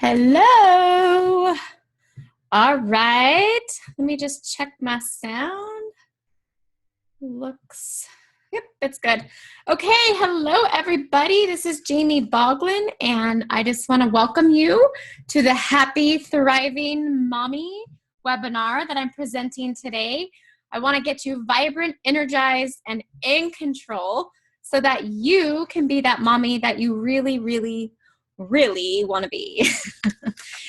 Hello. All right. Let me just check my sound. Yep, it's good. Okay. Hello, everybody. This is Jamie Boglin, and I just want to welcome you to the Happy Thriving Mommy webinar that I'm presenting today. I want to get you vibrant, energized, and in control so that you can be that mommy that you really want to be.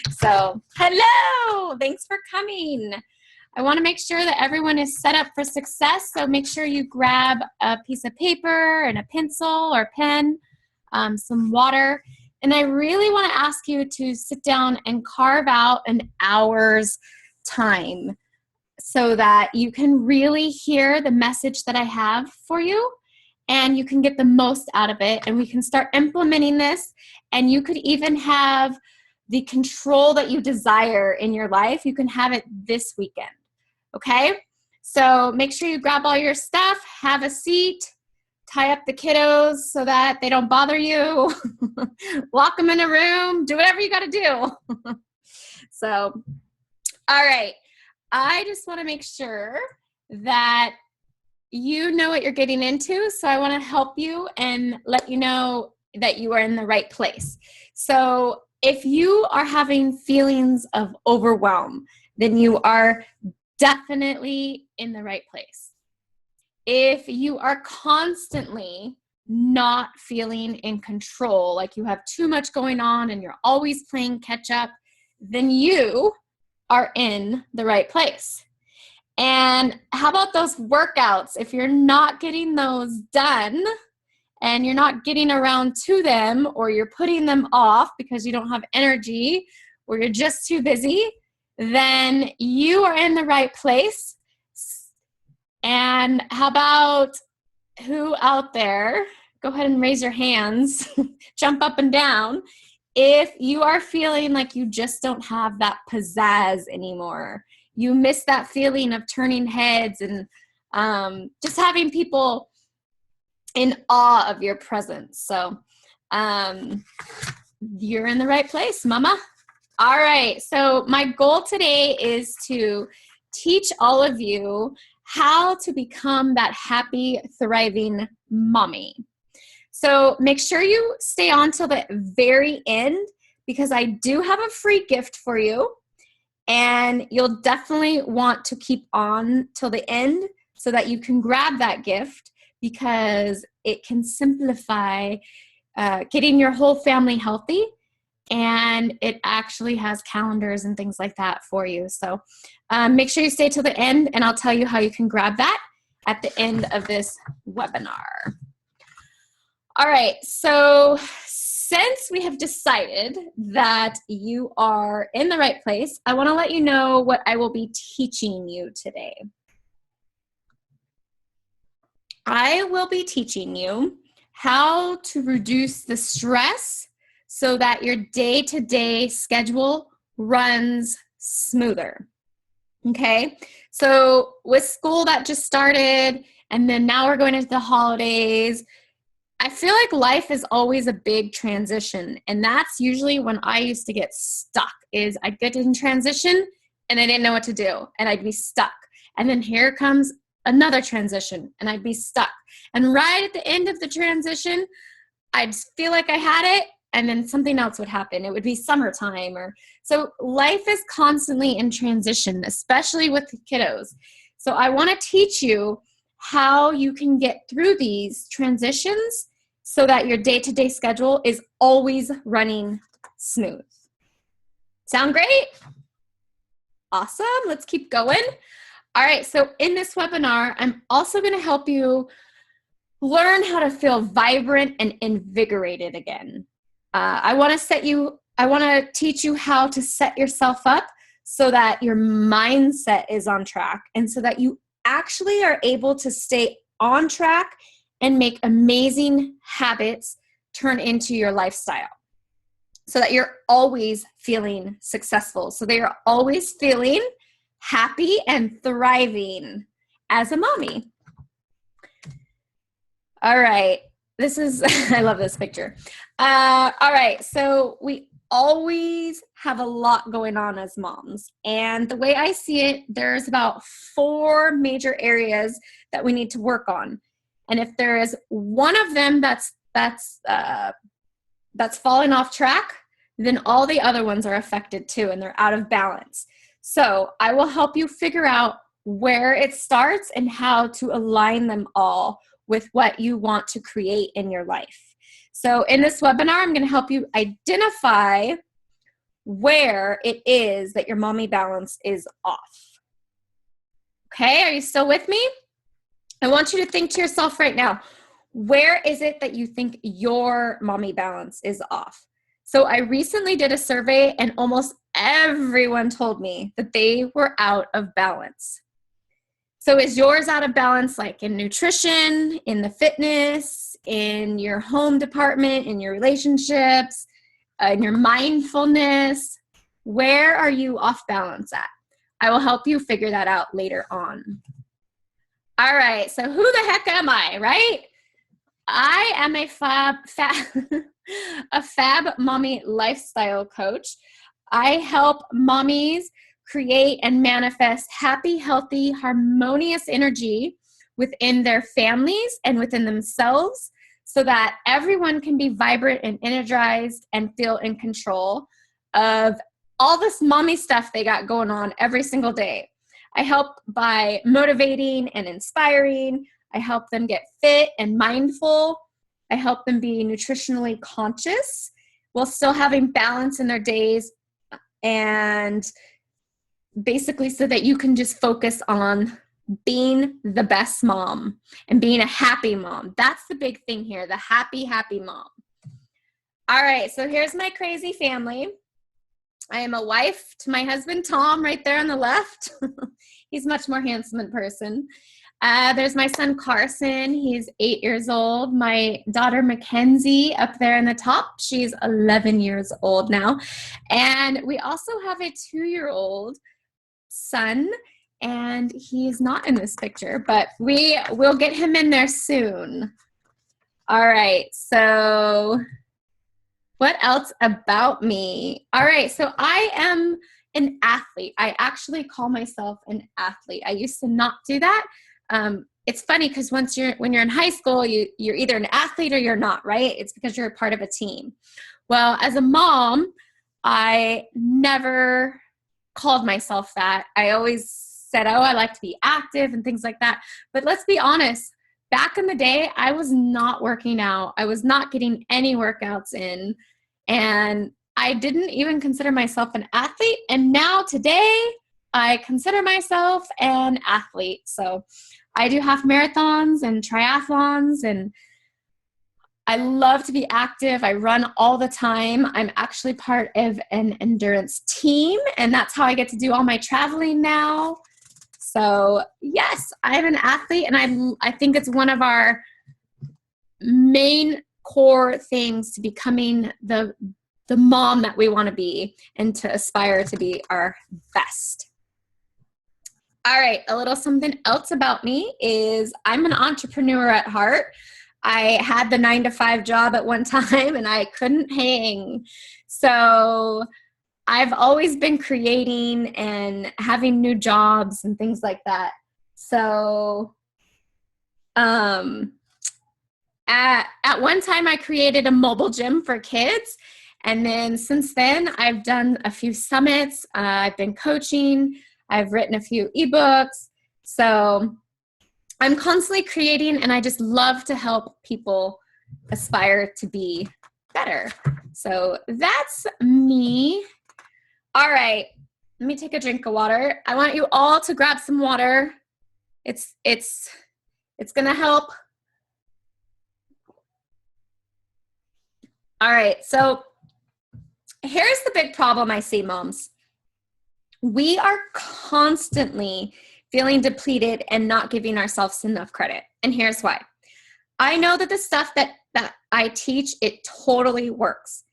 So, hello, thanks for coming. I want to make sure that everyone is set up for success, so make sure you grab a piece of paper and a pencil or pen, some water, and I really want to ask you to sit down and carve out an hour's time so that you can really hear the message that I have for you and you can get the most out of it, and we can start implementing this, and you could even have the control that you desire in your life. You can have it this weekend, okay? So make sure you grab all your stuff, have a seat, tie up the kiddos so that they don't bother you, lock them in a room, do whatever you got to do. So, all right. I just want to make sure that you know what you're getting into, so I want to help you and let you know that you are in the right place. So if you are having feelings of overwhelm, then you are definitely in the right place. If you are constantly not feeling in control, like you have too much going on and you're always playing catch up, then you are in the right place. And how about those workouts? If you're not getting those done and you're not getting around to them, or you're putting them off because you don't have energy or you're just too busy, then you are in the right place. And how about who out there? Go ahead and raise your hands, jump up and down. If you are feeling like you just don't have that pizzazz anymore, you miss that feeling of turning heads and just having people in awe of your presence. So you're in the right place, mama. All right. So my goal today is to teach all of you how to become that happy, thriving mommy. So make sure you stay on till the very end, because I do have a free gift for you. And you'll definitely want to keep on till the end so that you can grab that gift, because it can simplify getting your whole family healthy, and it actually has calendars and things like that for you. So make sure you stay till the end, and I'll tell you how you can grab that at the end of this webinar. All right, so since we have decided that you are in the right place, I want to let you know what I will be teaching you today. I will be teaching you how to reduce the stress so that your day-to-day schedule runs smoother. Okay, so with school that just started, and then now we're going into the holidays, I feel like life is always a big transition, and that's usually when I used to get stuck. Is I'd get in transition and I didn't know what to do, and I'd be stuck. And then here comes another transition and I'd be stuck. And right at the end of the transition, I'd feel like I had it, and then something else would happen. It would be summertime, so life is constantly in transition, especially with the kiddos. So I want to teach you how you can get through these transitions so that your day-to-day schedule is always running smooth. Sound great? Awesome. Let's keep going. All right, so in this webinar, I'm also going to help you learn how to feel vibrant and invigorated again. I want to teach you how to set yourself up so that your mindset is on track, and so that you actually are able to stay on track and make amazing habits turn into your lifestyle, so that you're always feeling successful, so that you're always feeling happy and thriving as a mommy. All right. this is, I love this picture. All right. So we always have a lot going on as moms. And the way I see it, there's about 4 major areas that we need to work on. And if there is one of them that's falling off track, then all the other ones are affected too, and they're out of balance. So I will help you figure out where it starts and how to align them all with what you want to create in your life. So in this webinar, I'm going to help you identify where it is that your mommy balance is off. Okay, are you still with me? I want you to think to yourself right now, where is it that you think your mommy balance is off? So I recently did a survey and almost everyone told me that they were out of balance. So is yours out of balance, like in nutrition, in the fitness, in your home department, in your relationships, in your mindfulness? Where are you off balance at? I will help you figure that out later on. All right, so who the heck am I, right? I am a fab mommy lifestyle coach. I help mommies create and manifest happy, healthy, harmonious energy within their families and within themselves so that everyone can be vibrant and energized and feel in control of all this mommy stuff they got going on every single day. I help by motivating and inspiring. I help them get fit and mindful. I help them be nutritionally conscious while still having balance in their days, and basically so that you can just focus on being the best mom and being a happy mom. That's the big thing here, the happy, happy mom. All right, so here's my crazy family. I am a wife to my husband, Tom, right there on the left. He's much more handsome in person. There's my son, Carson. He's 8 years old. My daughter, Mackenzie, up there in the top. She's 11 years old now. And we also have a 2-year-old son, and he's not in this picture, but we will get him in there soon. All right, so what else about me? All right, so I am an athlete. I actually call myself an athlete. I used to not do that. It's funny because when you're in high school, you're either an athlete or you're not, right? It's because you're a part of a team. Well, as a mom, I never called myself that. I always said, oh, I like to be active and things like that. But let's be honest, back in the day, I was not working out. I was not getting any workouts in. And I didn't even consider myself an athlete. And now today, I consider myself an athlete. So I do half marathons and triathlons, and I love to be active. I run all the time. I'm actually part of an endurance team, and that's how I get to do all my traveling now. So yes, I'm an athlete, and I think it's one of our main core things to becoming the mom that we want to be and to aspire to be our best. All right, a little something else about me is I'm an entrepreneur at heart. I had the 9-to-5 job at one time and I couldn't hang. So I've always been creating and having new jobs and things like that. So at one time I created a mobile gym for kids. And then since then I've done a few summits. I've been coaching. I've written a few ebooks. So I'm constantly creating, and I just love to help people aspire to be better. So that's me. All right, let me take a drink of water. I want you all to grab some water. It's gonna help. All right, so here's the big problem I see, moms. We are constantly feeling depleted and not giving ourselves enough credit. And here's why. I know that the stuff that I teach, it totally works.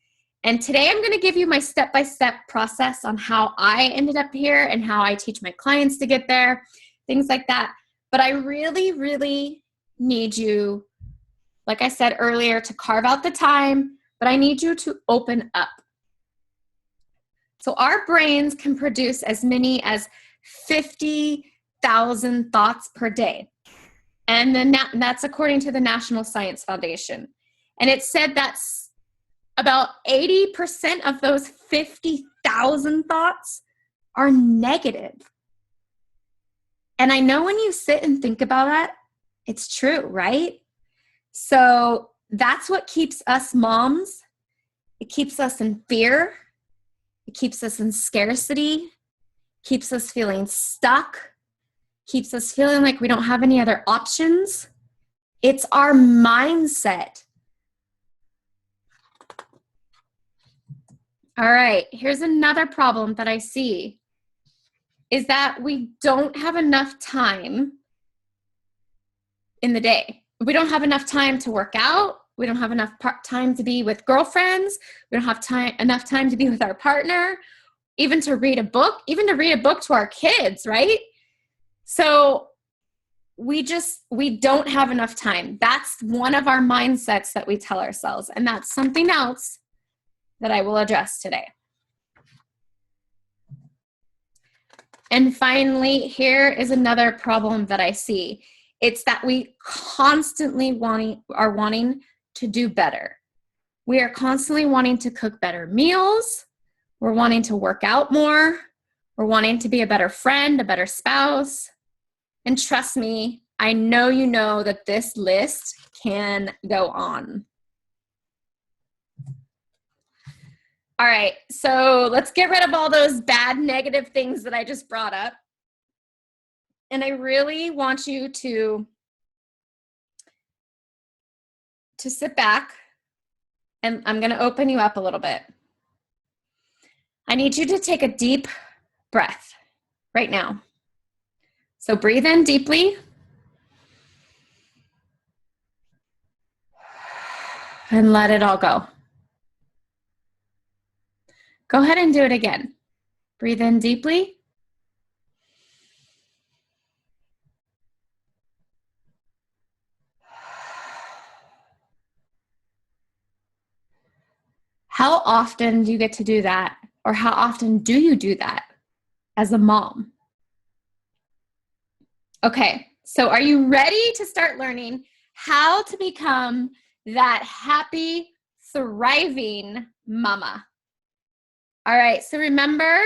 And today I'm going to give you my step-by-step process on how I ended up here and how I teach my clients to get there, things like that. But I really, really need you like I said earlier, to carve out the time, but I need you to open up. So our brains can produce as many as 50,000 thoughts per day. And then that's according to the National Science Foundation. And it said that's about 80% of those 50,000 thoughts are negative. And I know when you sit and think about that, it's true, right? So that's what keeps us moms. It keeps us in fear. It keeps us in scarcity, keeps us feeling stuck, keeps us feeling like we don't have any other options. It's our mindset. All right, here's another problem that I see is that we don't have enough time in the day. We don't have enough time to work out. We don't have enough time to be with girlfriends. We don't have enough time to be with our partner, even to read a book to our kids, right? So we don't have enough time. That's one of our mindsets that we tell ourselves. And that's something else that I will address today. And finally, here is another problem that I see. It's that we constantly are wanting to do better. We are constantly wanting to cook better meals. We're wanting to work out more. We're wanting to be a better friend, a better spouse. And trust me, I know you know that this list can go on. All right, so let's get rid of all those bad, negative things that I just brought up. And I really want you to sit back, and I'm going to open you up a little bit. I need you to take a deep breath right now. So breathe in deeply. And let it all go. Go ahead and do it again. Breathe in deeply. How often do you get to do that? Or how often do you do that as a mom? Okay, so are you ready to start learning how to become that happy, thriving mama? All right, so remember,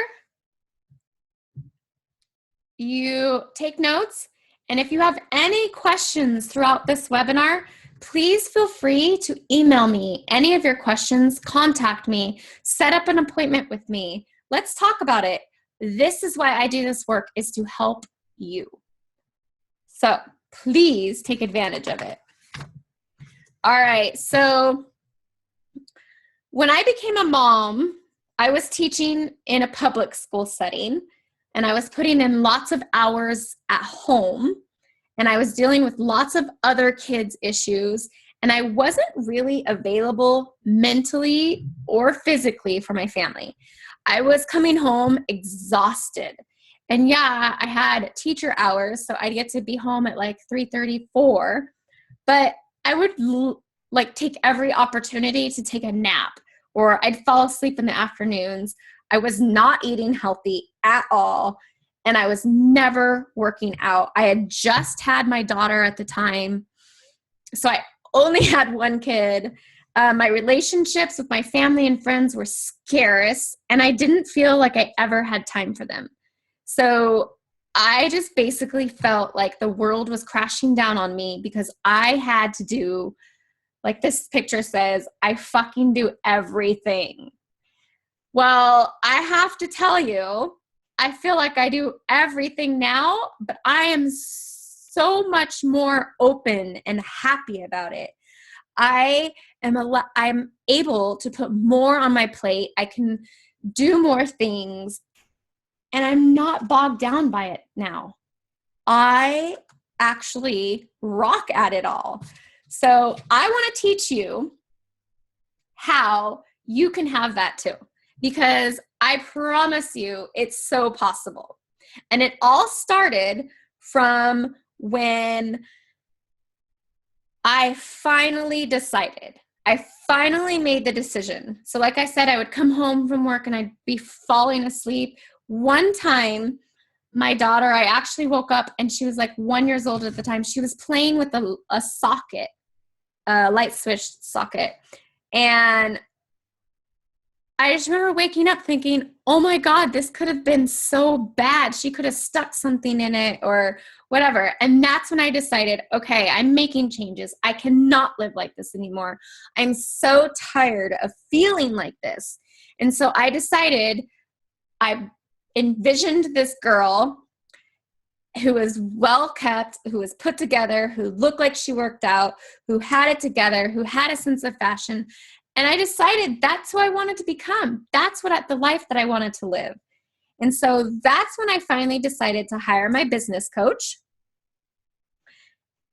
you take notes, and if you have any questions throughout this webinar, please feel free to email me any of your questions, contact me, set up an appointment with me. Let's talk about it. This is why I do this work, is to help you. So please take advantage of it. All right, so when I became a mom, I was teaching in a public school setting, and I was putting in lots of hours at home, and I was dealing with lots of other kids' issues, and I wasn't really available mentally or physically for my family. I was coming home exhausted. And yeah, I had teacher hours, so I'd get to be home at like 3:34, but I would take every opportunity to take a nap, or I'd fall asleep in the afternoons. I was not eating healthy at all, and I was never working out. I had just had my daughter at the time, so I only had one kid. My relationships with my family and friends were scarce, and I didn't feel like I ever had time for them. So I just basically felt like the world was crashing down on me because I had to do, like this picture says, I fucking do everything. Well, I have to tell you, I feel like I do everything now, but I am so much more open and happy about it. I'm able to put more on my plate. I can do more things, and I'm not bogged down by it now. I actually rock at it all. So I want to teach you how you can have that too, because I promise you it's so possible. And it all started from when I finally decided. I finally made the decision. So like I said, I would come home from work and I'd be falling asleep. One time, my daughter, I actually woke up and she was like 1 year old at the time. She was playing with a socket, a light switch socket. And I just remember waking up thinking, oh my God, this could have been so bad. She could have stuck something in it or whatever. And that's when I decided, okay, I'm making changes. I cannot live like this anymore. I'm so tired of feeling like this. And so I decided, I envisioned this girl who was well kept, who was put together, who looked like she worked out, who had it together, who had a sense of fashion. And I decided that's who I wanted to become. That's the life that I wanted to live. And so that's when I finally decided to hire my business coach.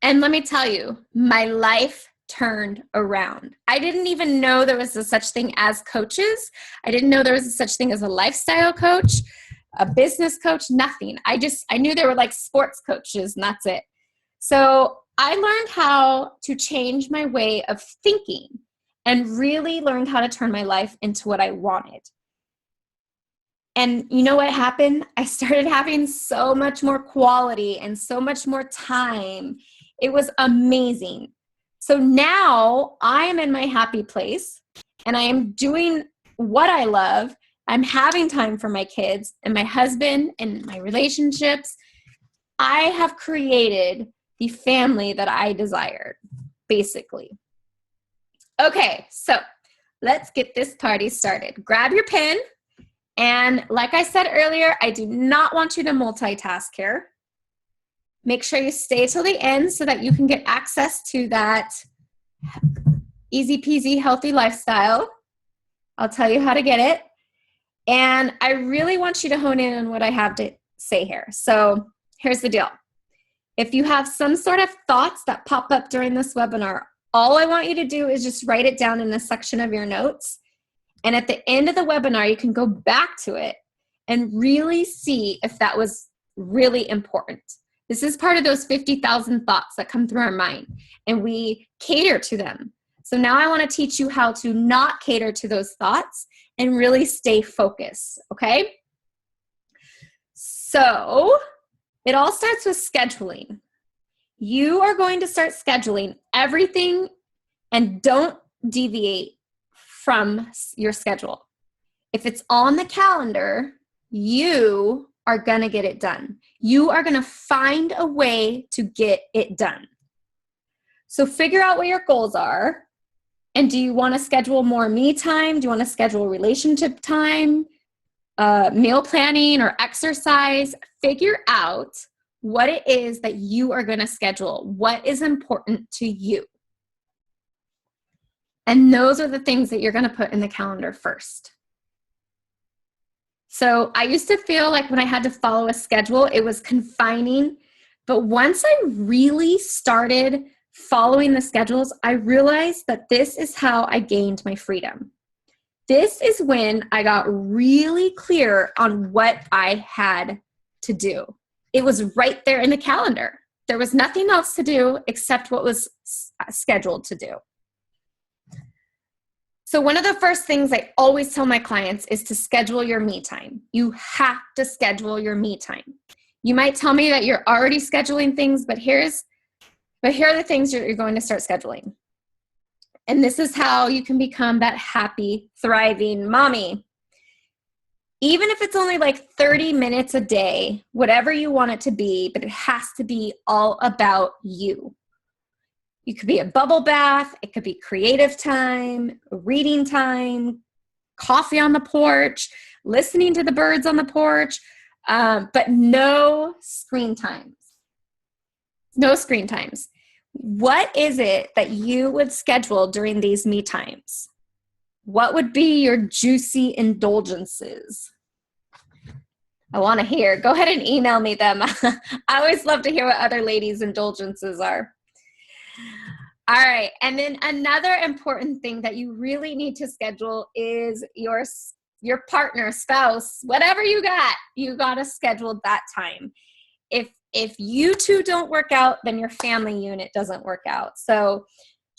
And let me tell you, my life turned around. I didn't even know there was a such thing as coaches. I didn't know there was a such thing as a lifestyle coach, a business coach, nothing. I knew there were like sports coaches and that's it. So I learned how to change my way of thinking and really learned how to turn my life into what I wanted. And you know what happened? I started having so much more quality and so much more time. It was amazing. So now I am in my happy place and I am doing what I love. I'm having time for my kids and my husband and my relationships. I have created the family that I desired, basically. Okay, so let's get this party started. Grab your pen. And like I said earlier, I do not want you to multitask here. Make sure you stay till the end so that you can get access to that easy peasy healthy lifestyle. I'll tell you how to get it. And I really want you to hone in on what I have to say here. So here's the deal. If you have some sort of thoughts that pop up during this webinar, all I want you to do is just write it down in a section of your notes. And at the end of the webinar, you can go back to it and really see if that was really important. This is part of those 50,000 thoughts that come through our mind, and we cater to them. So now I want to teach you how to not cater to those thoughts and really stay focused, okay? So it all starts with scheduling. You are going to start scheduling everything and don't deviate from your schedule. If it's on the calendar, you are going to get it done. You are going to find a way to get it done. So figure out what your goals are. And do you want to schedule more me time? Do you want to schedule relationship time, meal planning, or exercise? Figure out what it is that you are going to schedule. What is important to you? And those are the things that you're going to put in the calendar first. So I used to feel like when I had to follow a schedule, it was confining. But once I really started following the schedules, I realized that this is how I gained my freedom. This is when I got really clear on what I had to do. It was right there in the calendar. There was nothing else to do except what was scheduled to do. So one of the first things I always tell my clients is to schedule your me time. You have to schedule your me time. You might tell me that you're already scheduling things, but here are the things you're going to start scheduling. And this is how you can become that happy, thriving mommy. Even if it's only like 30 minutes a day, whatever you want it to be, but it has to be all about you. You could be a bubble bath. It could be creative time, reading time, coffee on the porch, listening to the birds on the porch, but no screen times. No screen times. What is it that you would schedule during these me times? What would be your juicy indulgences? I want to hear. Go ahead and email me them. I always love to hear what other ladies' indulgences are. All right. And then another important thing that you really need to schedule is your partner, spouse, whatever you got to schedule that time. If if you two don't work out, then your family unit doesn't work out. So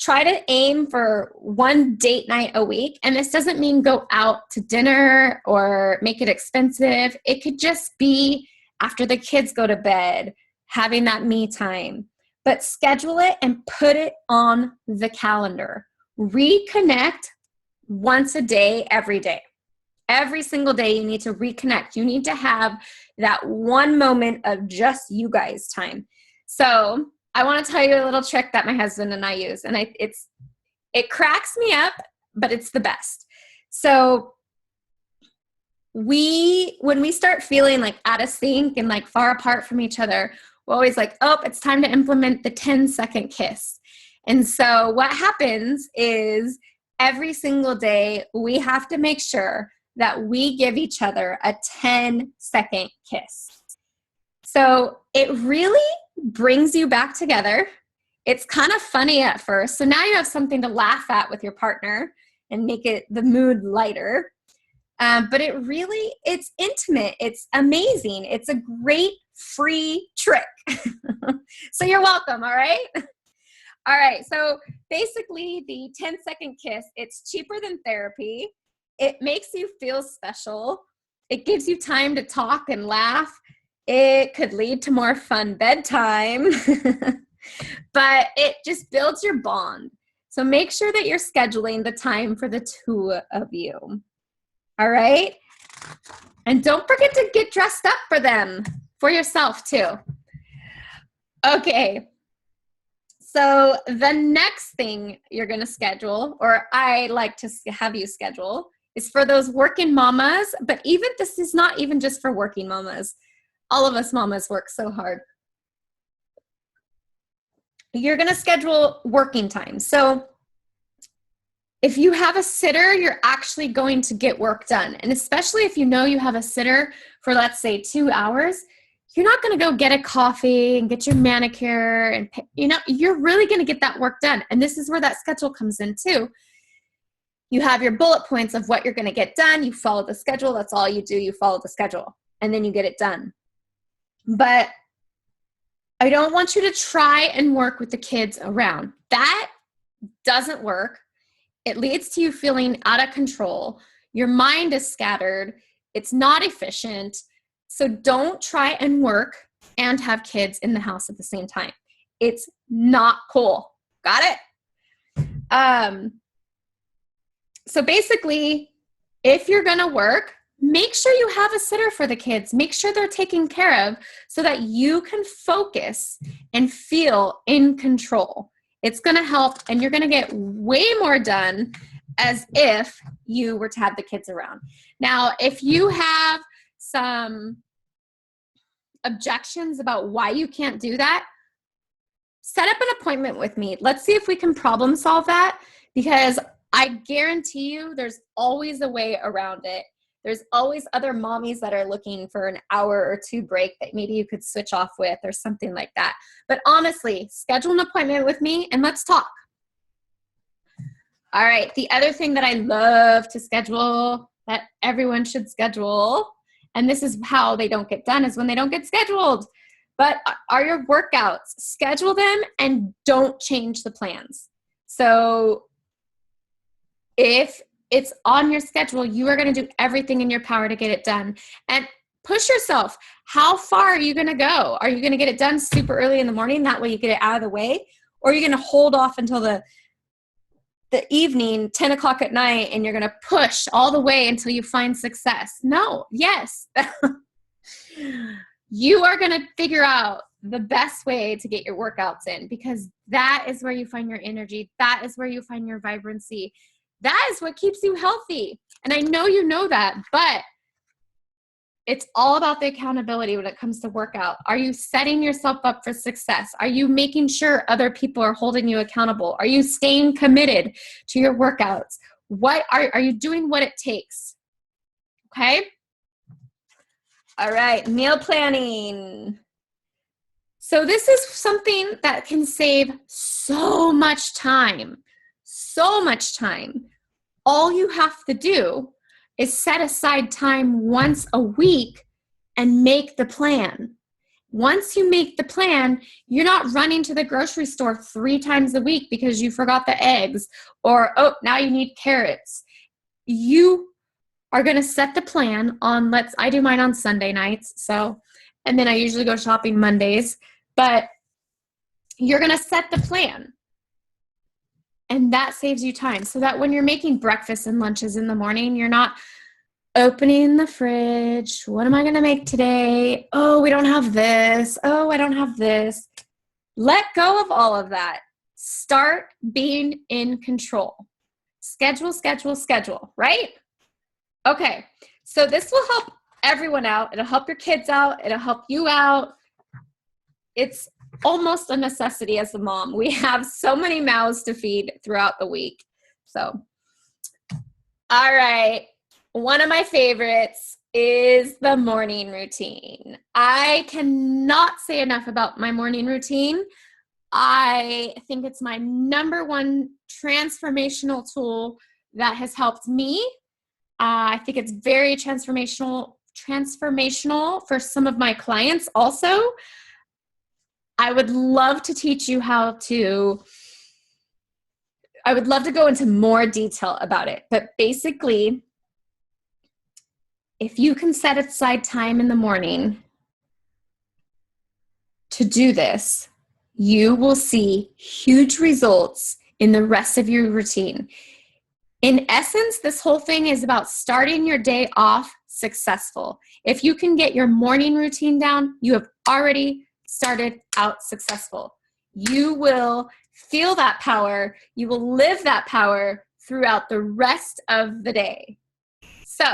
try to aim for one date night a week. And this doesn't mean go out to dinner or make it expensive. It could just be after the kids go to bed, having that me time. But schedule it and put it on the calendar. Reconnect once a day, every day. Every single day you need to reconnect. You need to have that one moment of just you guys time. So I want to tell you a little trick that my husband and I use. And it cracks me up, but it's the best. So when we start feeling like out of sync and like far apart from each other, we're always like, oh, it's time to implement the 10-second kiss. And so what happens is every single day we have to make sure that we give each other a 10-second kiss. So it really brings you back together. It's kind of funny at first. So now you have something to laugh at with your partner and make it the mood lighter. But it's intimate. It's amazing. It's a great free trick. So you're welcome, all right? All right, so basically the 10-second kiss, it's cheaper than therapy. It makes you feel special. It gives you time to talk and laugh. It could lead to more fun bedtime, but it just builds your bond. So make sure that you're scheduling the time for the two of you. All right? And don't forget to get dressed up for them, for yourself too. Okay. So the next thing you're going to schedule, or I like to have you schedule, is for those working mamas. But even this is not even just for working mamas. All of us mamas work so hard. You're going to schedule working time. So if you have a sitter, you're actually going to get work done. And especially if you know you have a sitter for, let's say, 2 hours, you're not going to go get a coffee and get your manicure. And, you're really going to get that work done. And this is where that schedule comes in too. You have your bullet points of what you're going to get done. You follow the schedule. That's all you do. You follow the schedule and then you get it done. But I don't want you to try and work with the kids around. That doesn't work. It leads to you feeling out of control. Your mind is scattered. It's not efficient. So don't try and work and have kids in the house at the same time. It's not cool. Got it? So basically, if you're going to work, make sure you have a sitter for the kids. Make sure they're taken care of so that you can focus and feel in control. It's going to help, and you're going to get way more done as if you were to have the kids around. Now, if you have some objections about why you can't do that, set up an appointment with me. Let's see if we can problem solve that, because I guarantee you there's always a way around it. There's always other mommies that are looking for an hour or two break that maybe you could switch off with or something like that. But honestly, schedule an appointment with me and let's talk. All right. The other thing that I love to schedule, that everyone should schedule, and this is how they don't get done, is when they don't get scheduled. But are your workouts. Schedule them and don't change the plans. So if it's on your schedule, you are going to do everything in your power to get it done. And push yourself. How far are you going to go? Are you going to get it done super early in the morning? That way you get it out of the way. Or are you going to hold off until the evening, 10 o'clock at night, and you're going to push all the way until you find success? No. Yes. You are going to figure out the best way to get your workouts in, because that is where you find your energy. That is where you find your vibrancy. That is what keeps you healthy. And I know you know that, but it's all about the accountability when it comes to workout. Are you setting yourself up for success? Are you making sure other people are holding you accountable? Are you staying committed to your workouts? What are you doing what it takes? Okay? All right, meal planning. So this is something that can save so much time. So much time. All you have to do is set aside time once a week and make the plan. Once you make the plan, you're not running to the grocery store 3 times a week because you forgot the eggs or, oh, now you need carrots. You are going to set the plan on, I do mine on Sunday nights. So, and then I usually go shopping Mondays, but you're going to set the plan. And that saves you time so that when you're making breakfast and lunches in the morning, you're not opening the fridge. What am I going to make today? Oh, we don't have this. Oh, I don't have this. Let go of all of that. Start being in control. Schedule, schedule, schedule, right? Okay, so this will help everyone out. It'll help your kids out. It'll help you out. It's almost a necessity as a mom. We have so many mouths to feed throughout the week. So, all right. One of my favorites is the morning routine. I cannot say enough about my morning routine. I think it's my number one transformational tool that has helped me. I think it's very transformational for some of my clients also. I would love to teach you I would love to go into more detail about it, but basically, if you can set aside time in the morning to do this, you will see huge results in the rest of your routine. In essence, this whole thing is about starting your day off successful. If you can get your morning routine down, you have already started out successful. You will feel that power. You will live that power throughout the rest of the day. So,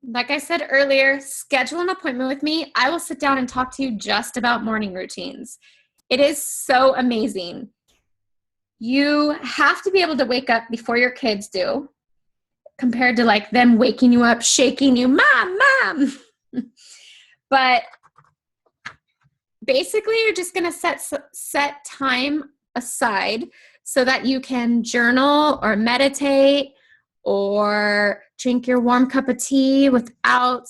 like I said earlier, schedule an appointment with me. I will sit down and talk to you just about morning routines. It is so amazing. You have to be able to wake up before your kids do, compared to like them waking you up, shaking you, mom. But basically, you're just going to set time aside so that you can journal or meditate or drink your warm cup of tea without,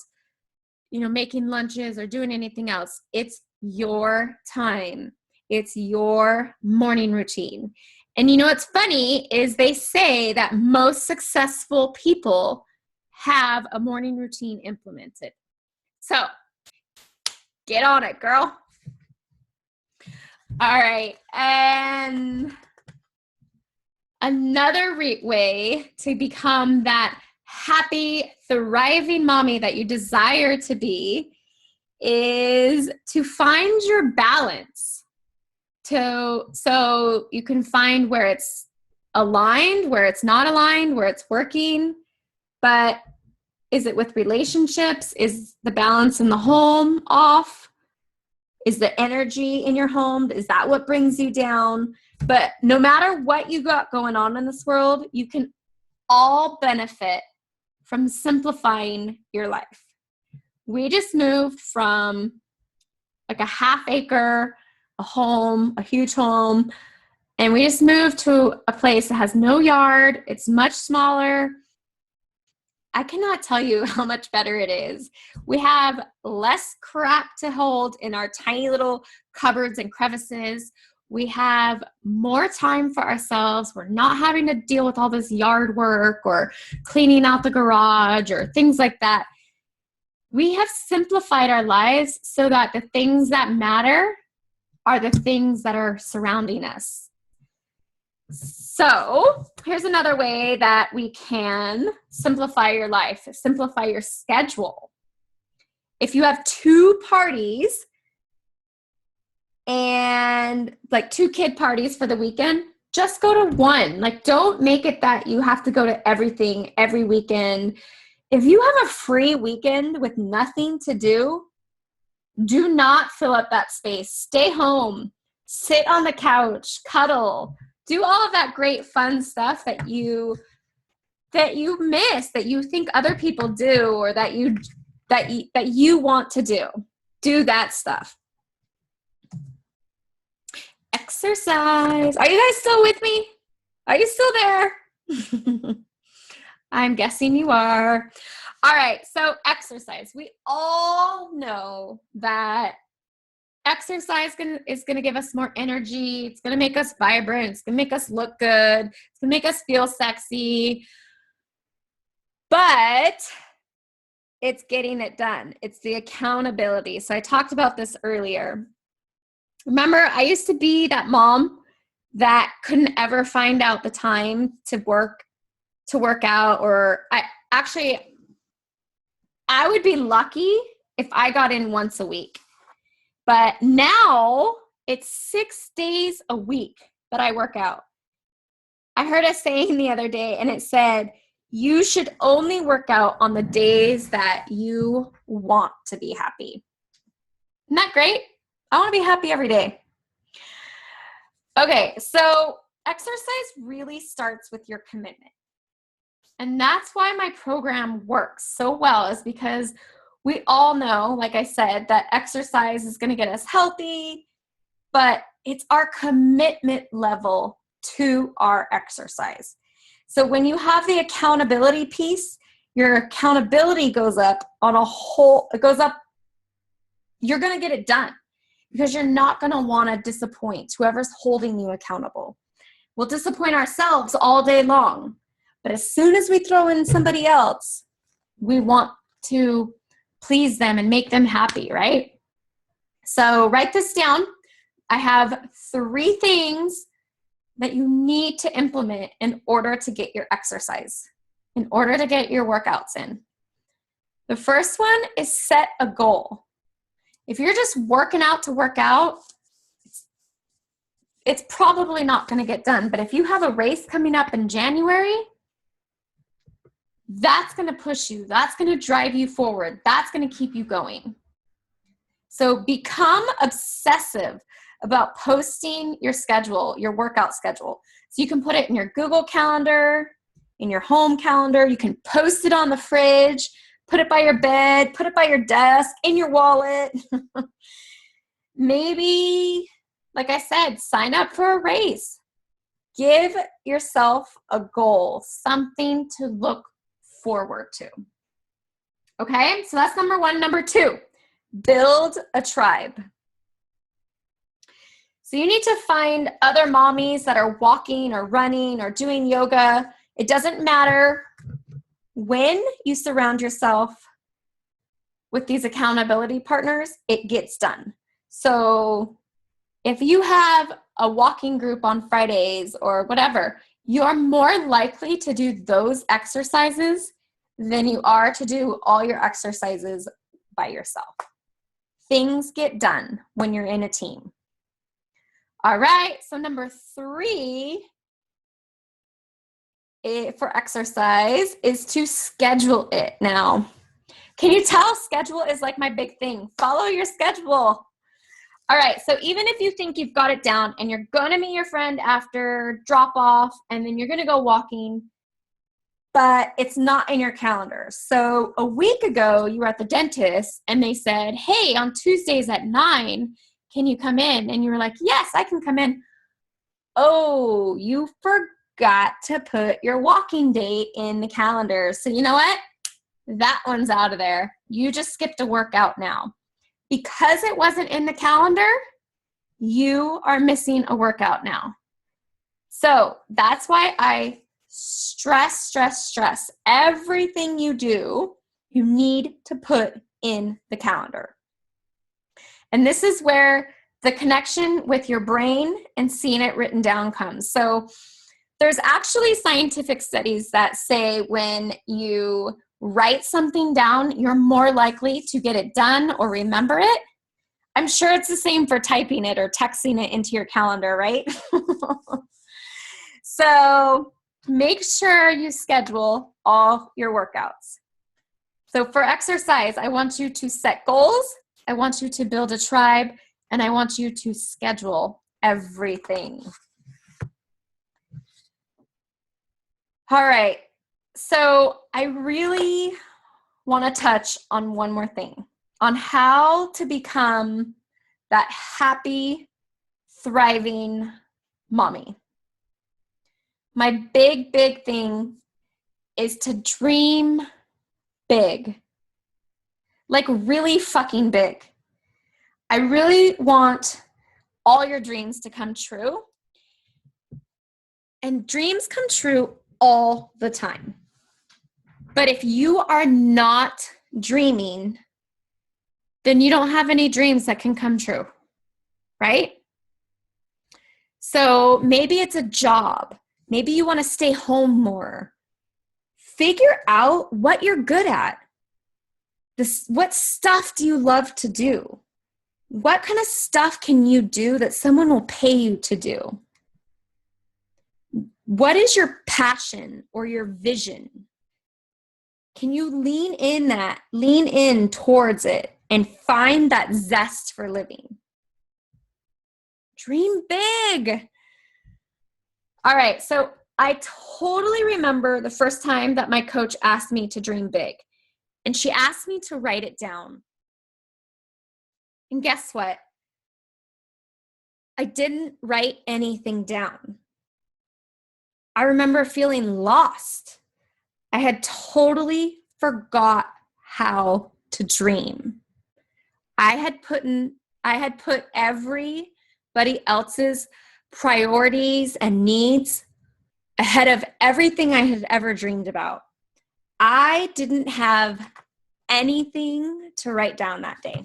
making lunches or doing anything else. It's your time. It's your morning routine. And what's funny is they say that most successful people have a morning routine implemented. So get on it, girl. All right. And another way to become that happy, thriving mommy that you desire to be is to find your balance. So you can find where it's aligned, where it's not aligned, where it's working. But is it with relationships? Is the balance in the home off? Is the energy in your home? Is that what brings you down? But no matter what you got going on in this world, you can all benefit from simplifying your life. We just moved from like a half acre, a huge home, and we just moved to a place that has no yard. It's much smaller. I cannot tell you how much better it is. We have less crap to hold in our tiny little cupboards and crevices. We have more time for ourselves. We're not having to deal with all this yard work or cleaning out the garage or things like that. We have simplified our lives so that the things that matter are the things that are surrounding us. So here's another way that we can simplify your life, simplify your schedule. If you have 2 parties and like 2 kid parties for the weekend, just go to one. Like, don't make it that you have to go to everything every weekend. If you have a free weekend with nothing to do, do not fill up that space. Stay home, sit on the couch, cuddle, do all of that great fun stuff that you miss, that you think other people do, or that you want to do. Do that stuff. Exercise. Are you guys still with me? Are you still there? I'm guessing you are. All right, so exercise. We all know that exercise is going to give us more energy. It's going to make us vibrant. It's going to make us look good. It's going to make us feel sexy. But it's getting it done. It's the accountability. So I talked about this earlier. Remember, I used to be that mom that couldn't ever find out the time to work out, or I would be lucky if I got in once a week. But now it's 6 days a week that I work out. I heard a saying the other day, and it said, you should only work out on the days that you want to be happy. Isn't that great? I want to be happy every day. Okay, so exercise really starts with your commitment. And that's why my program works so well, is because we all know, like I said, that exercise is going to get us healthy, but it's our commitment level to our exercise. So when you have the accountability piece, your accountability goes up you're going to get it done because you're not going to want to disappoint whoever's holding you accountable. We'll disappoint ourselves all day long, but as soon as we throw in somebody else, we want to please them and make them happy, right? So write this down. I have 3 things that you need to implement in order to get your exercise, in order to get your workouts in. The first one is set a goal. If you're just working out to work out, it's probably not going to get done. But if you have a race coming up in January, that's going to push you. That's going to drive you forward. That's going to keep you going. So become obsessive about posting your schedule, your workout schedule. So you can put it in your Google Calendar, in your home calendar. You can post it on the fridge, put it by your bed, put it by your desk, in your wallet. Maybe, like I said, sign up for a race. Give yourself a goal, something to look forward to. Okay, so that's number 1. Number 2, build a tribe. So you need to find other mommies that are walking or running or doing yoga. It doesn't matter. When you surround yourself with these accountability partners, it gets done. So if you have a walking group on Fridays or whatever, you are more likely to do those exercises than you are to do all your exercises by yourself. Things get done when you're in a team. All right, so number 3 for exercise is to schedule it. Now, can you tell schedule is like my big thing? Follow your schedule. All right, so even if you think you've got it down and you're going to meet your friend after drop off and then you're going to go walking, but it's not in your calendar. So a week ago, you were at the dentist and they said, hey, on Tuesdays at 9, can you come in? And you were like, yes, I can come in. Oh, you forgot to put your walking date in the calendar. So you know what? That one's out of there. You just skipped a workout now. Because it wasn't in the calendar, you are missing a workout now. So that's why I stress. Everything you do, you need to put in the calendar. And this is where the connection with your brain and seeing it written down comes. So there's actually scientific studies that say when you write something down, you're more likely to get it done or remember it. I'm sure it's the same for typing it or texting it into your calendar, right? So make sure you schedule all your workouts. So for exercise, I want you to set goals. I want you to build a tribe, and I want you to schedule everything. All right. So I really want to touch on one more thing, on how to become that happy, thriving mommy. My big thing is to dream big. Like really fucking big. I really want all your dreams to come true. And dreams come true all the time. But if you are not dreaming, then you don't have any dreams that can come true, right? So maybe it's a job. Maybe you want to stay home more. Figure out what you're good at. What stuff do you love to do? What kind of stuff can you do that someone will pay you to do? What is your passion or your vision? Can you lean in towards it and find that zest for living? Dream big. All right, so I totally remember the first time that my coach asked me to dream big, and she asked me to write it down. And guess what? I didn't write anything down. I remember feeling lost. I had totally forgot how to dream. I had put everybody else's priorities and needs ahead of everything I had ever dreamed about. I didn't have anything to write down that day.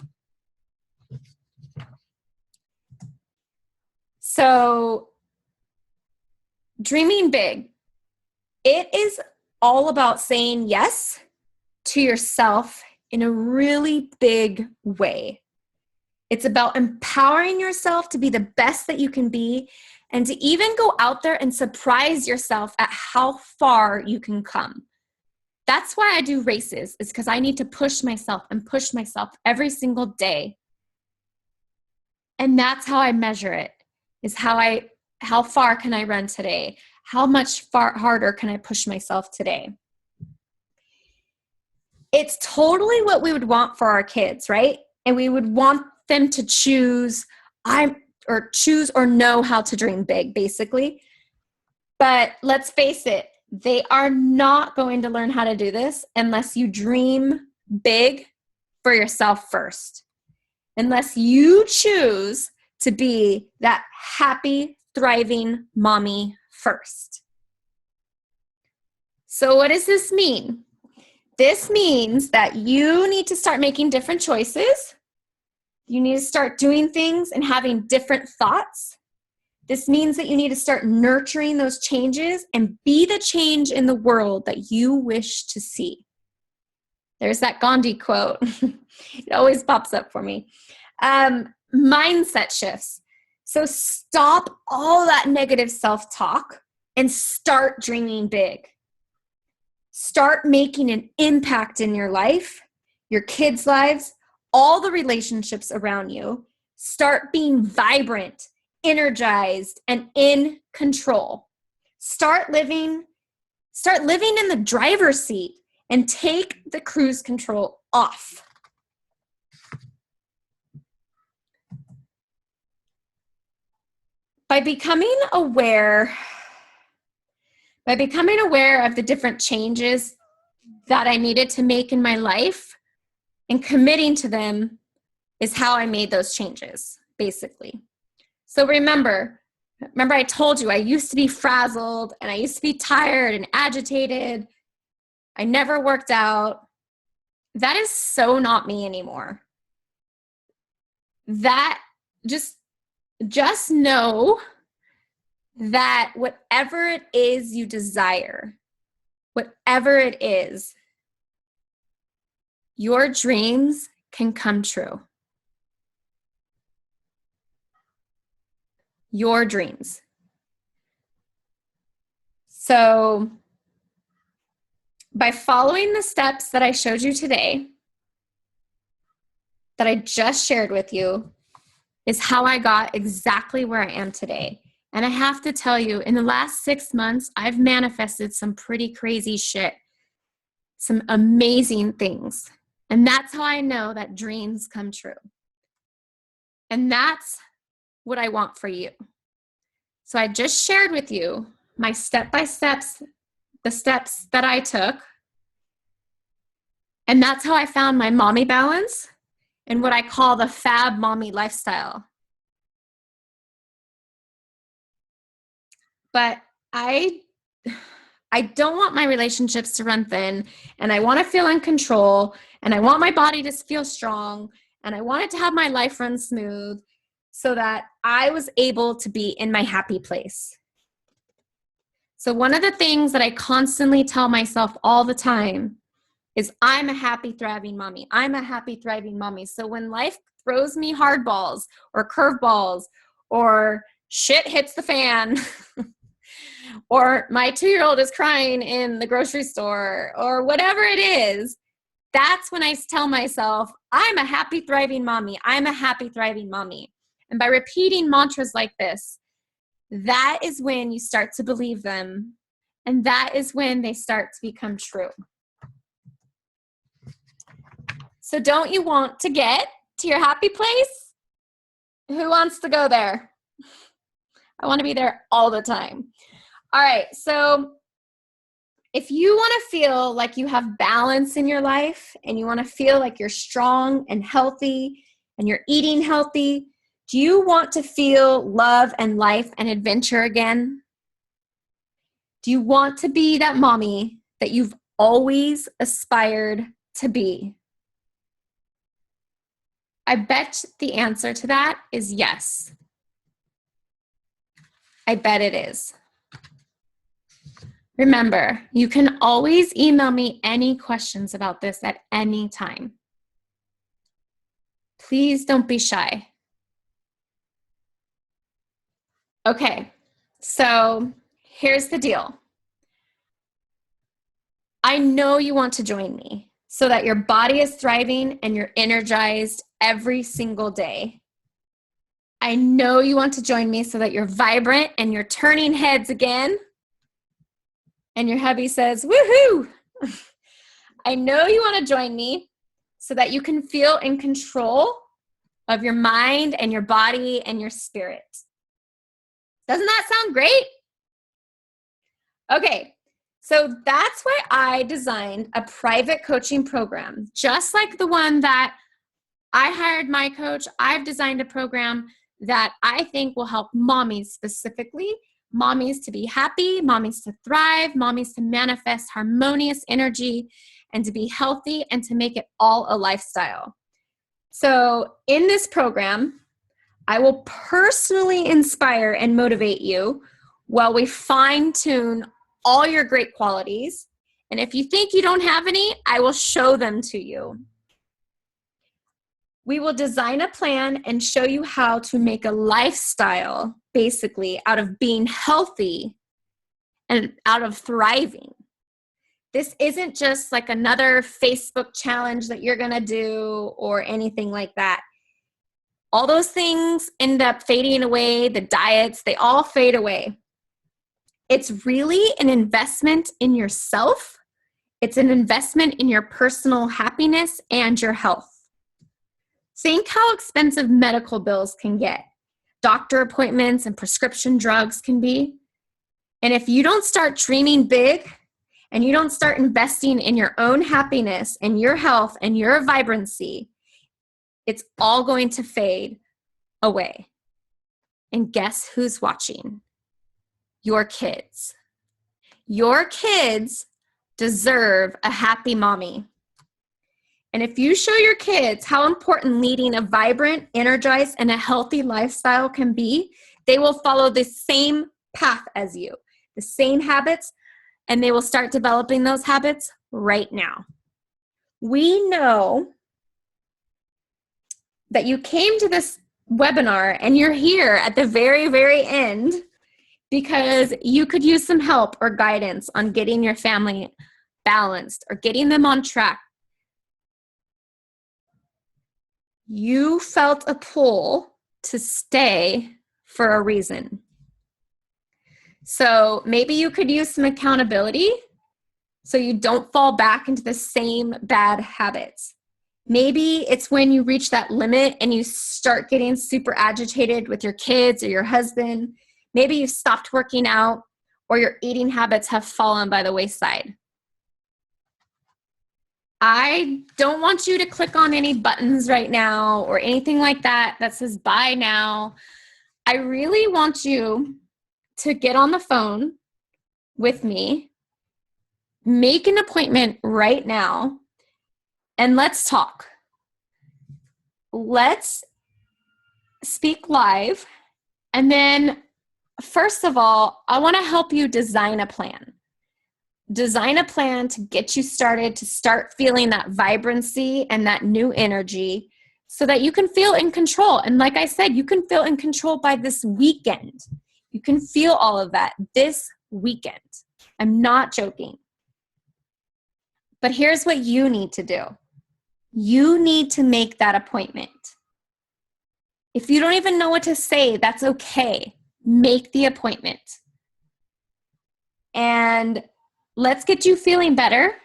So, dreaming big, it is all about saying yes to yourself in a really big way. It's about empowering yourself to be the best that you can be and to even go out there and surprise yourself at how far you can come. That's why I do races, is because I need to push myself every single day. And that's how I measure it, is how far can I run today? How much harder can I push myself today? It's totally what we would want for our kids, right? And we would want them to choose or know how to dream big, basically. But let's face it, they are not going to learn how to do this unless you dream big for yourself first. Unless you choose to be that happy, thriving mommy first. So what does this mean? This means that you need to start making different choices. You need to start doing things and having different thoughts. This means that you need to start nurturing those changes and be the change in the world that you wish to see. There's that Gandhi quote. It always pops up for me. Mindset shifts. So stop all that negative self-talk and start dreaming big. Start making an impact in your life, your kids' lives, all the relationships around you. Start being vibrant, energized, and in control. Start living in the driver's seat and take the cruise control off. By becoming aware of the different changes that I needed to make in my life and committing to them is how I made those changes, basically. So remember I told you I used to be frazzled and I used to be tired and agitated. I never worked out. That is so not me anymore. That just know that whatever it is you desire, whatever it is, your dreams can come true. Your dreams. So, by following the steps that I showed you today, that I just shared with you, is how I got exactly where I am today. And I have to tell you, in the last 6 months, I've manifested some pretty crazy shit, some amazing things. And that's how I know that dreams come true. And that's what I want for you. So I just shared with you my step-by-steps the steps that I took. And that's how I found my mommy balance and what I call the fab mommy lifestyle. But I don't want my relationships to run thin, and I want to feel in control, and I want my body to feel strong, and I wanted to have my life run smooth so that I was able to be in my happy place. So one of the things that I constantly tell myself all the time is I'm a happy, thriving mommy. I'm a happy, thriving mommy. So when life throws me hardballs or curveballs or shit hits the fan or my 2-year-old is crying in the grocery store or whatever it is, that's when I tell myself, I'm a happy, thriving mommy. I'm a happy, thriving mommy. And by repeating mantras like this, that is when you start to believe them. And that is when they start to become true. So don't you want to get to your happy place? Who wants to go there? I want to be there all the time. All right, so if you want to feel like you have balance in your life and you want to feel like you're strong and healthy and you're eating healthy, do you want to feel love and life and adventure again? Do you want to be that mommy that you've always aspired to be? I bet the answer to that is yes. I bet it is. Remember, you can always email me any questions about this at any time. Please don't be shy. Okay, so here's the deal. I know you want to join me so that your body is thriving and you're energized every single day. I know you want to join me so that you're vibrant and you're turning heads again. And your hubby says, woohoo! I know you want to join me so that you can feel in control of your mind and your body and your spirit. Doesn't that sound great? Okay, so that's why I designed a private coaching program, just like the one that I hired my coach. I've designed a program that I think will help mommies specifically, mommies to be happy, mommies to thrive, mommies to manifest harmonious energy and to be healthy and to make it all a lifestyle. So in this program, I will personally inspire and motivate you while we fine-tune all your great qualities. And if you think you don't have any, I will show them to you. We will design a plan and show you how to make a lifestyle, basically, out of being healthy and out of thriving. This isn't just like another Facebook challenge that you're going to do or anything like that. All those things end up fading away. The diets, they all fade away. It's really an investment in yourself. It's an investment in your personal happiness and your health. Think how expensive medical bills can get, doctor appointments and prescription drugs can be. And if you don't start dreaming big and you don't start investing in your own happiness and your health and your vibrancy, it's all going to fade away. And guess who's watching? Your kids. Your kids deserve a happy mommy. And if you show your kids how important leading a vibrant, energized, and a healthy lifestyle can be, they will follow the same path as you, the same habits, and they will start developing those habits right now. We know that you came to this webinar and you're here at the very, very end because you could use some help or guidance on getting your family balanced or getting them on track. You felt a pull to stay for a reason. So maybe you could use some accountability so you don't fall back into the same bad habits. Maybe it's when you reach that limit and you start getting super agitated with your kids or your husband. Maybe you've stopped working out or your eating habits have fallen by the wayside. I don't want you to click on any buttons right now or anything like that that says bye now. I really want you to get on the phone with me, make an appointment right now, and let's talk. Let's speak live. And then, first of all, I want to help you design a plan. Design a plan to get you started, to start feeling that vibrancy and that new energy so that you can feel in control. And like I said, you can feel in control by this weekend. You can feel all of that this weekend. I'm not joking. But here's what you need to do. You need to make that appointment. If you don't even know what to say, that's okay. Make the appointment. And let's get you feeling better.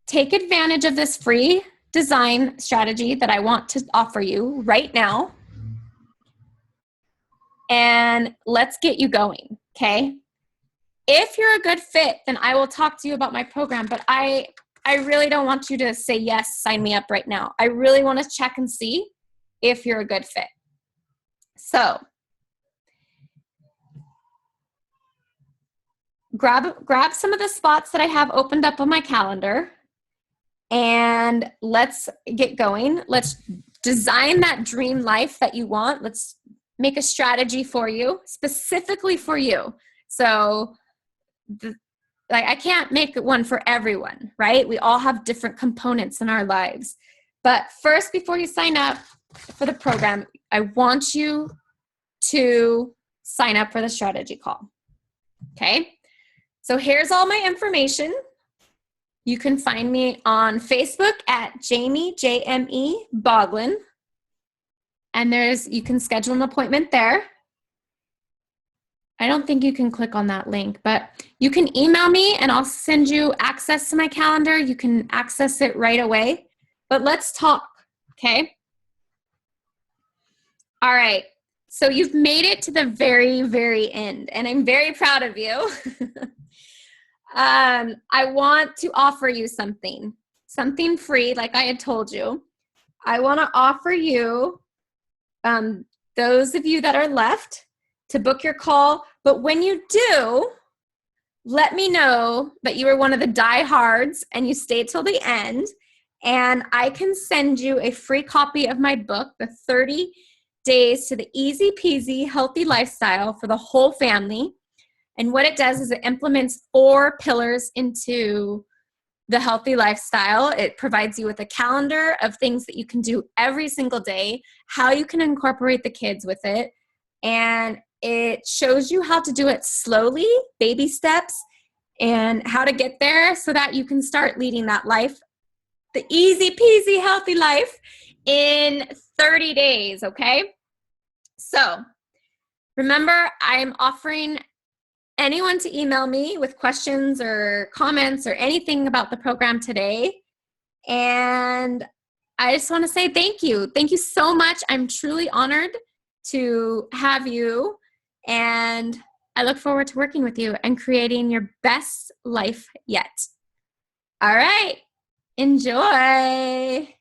Take advantage of this free design strategy that I want to offer you right now. And let's get you going, okay? If you're a good fit, then I will talk to you about my program, but I really don't want you to say, yes, sign me up right now. I really want to check and see if you're a good fit. So, grab some of the spots that I have opened up on my calendar, and let's get going. Let's design that dream life that you want. Let's make a strategy for you, specifically for you. So, I can't make one for everyone, right? We all have different components in our lives. But first, before you sign up for the program, I want you to sign up for the strategy call. Okay? So here's all my information. You can find me on Facebook at Jamie, J-M-E, Boglin. And you can schedule an appointment there. I don't think you can click on that link, but you can email me and I'll send you access to my calendar. You can access it right away. But let's talk, okay? All right. So you've made it to the very, very end, and I'm very proud of you. I want to offer you something free, like I had told you. I want to offer you, those of you that are left, to book your call. But when you do, let me know that you were one of the diehards and you stayed till the end, and I can send you a free copy of my book, The 30 Days to the Easy Peasy Healthy Lifestyle for the Whole Family. And what it does is it implements 4 pillars into the healthy lifestyle. It provides you with a calendar of things that you can do every single day, how you can incorporate the kids with it, and it shows you how to do it slowly, baby steps, and how to get there so that you can start leading that life, the easy peasy healthy life, in 30 days, okay? So remember, I'm offering anyone to email me with questions or comments or anything about the program today. And I just want to say thank you. Thank you so much. I'm truly honored to have you. And I look forward to working with you and creating your best life yet. All right. Enjoy.